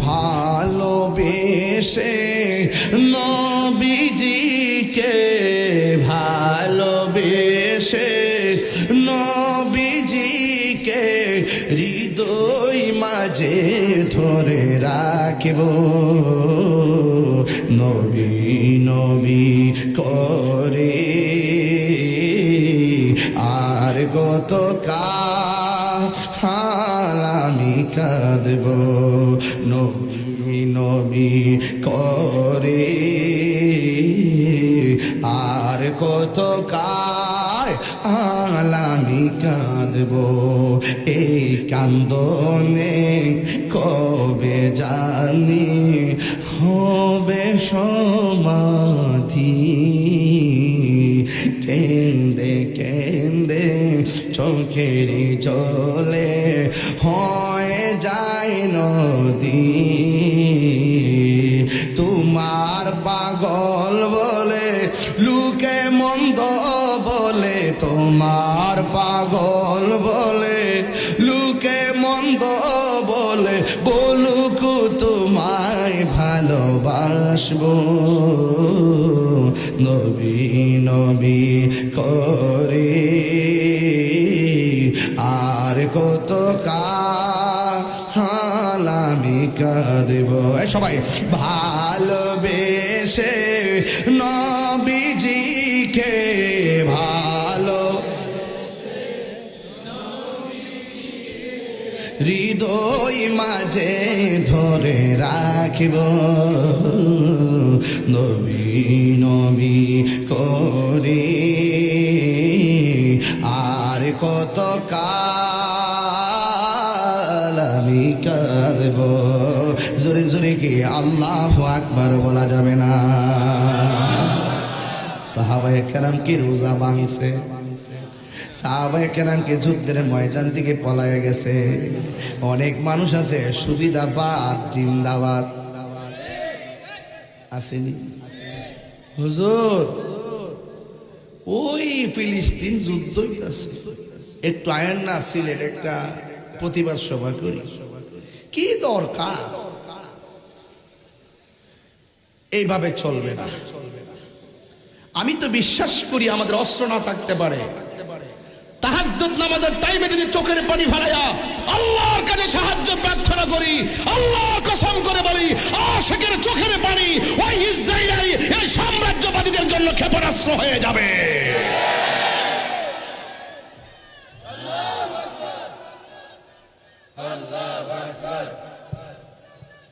ভালোবেসে নবীজিকে ভালোবেসে নবীজিকে হৃদয় মাঝে ধরে রাখব নবী নবী করে আর কত কাল আমি কাঁদব নবী নবী করে আর কত কাল আমি কাঁদব এই কান্দনে কবে জানি হবে সমাধি কেন্দে কেন্দে চোখের জলে হয়ে যায় নদী তোমার পাগল বলে লুকে মন্দ বলে তোমার পাগল বলে লুকে মন্দ বলে বলুক তোমায় ভালোবাসবো নবী নবী করে আর কত কাল আমি কাঁদব সবাই ভালোবেসে নবীজিকে ভালো হৃদয় মাঝে ধরে রাখিব নবী নবী করে আর কত কাল আমি কাঁদব জোরে জোরে কি আল্লাহু আকবার বলা যাবে না সাহাবায়ে কেরাম কি রোজা ভাঙছে সাহাবায়ে কেরামকে যুদ্ধের ময়দান থেকে পলায়ে গেছে অনেক মানুষ আছে সুবিধাবাদ জিন্দাবাদ আসেনি হুজুর ওই ফিলিস্তিন যুদ্ধ হইতাছে একটু আয়েন না সিলেট একটা প্রতিবাদ সভা করি কি দরকার এইভাবে চলবে না আমি তো বিশ্বাস করি আমাদের অস্ত্র না থাকতে পারে তাহাজ্জুদ নামাজের টাইমে যদি চোখের পানি ফেলাইয়া আল্লাহর কাছে সাহায্য প্রার্থনা করি আল্লাহর কসম করে বলি আশিকের চোখের পানি ওই ইসরায়েলের এই সাম্রাজ্যবাদীদের জন্য ক্ষেপণাস্ত্র হয়ে যাবে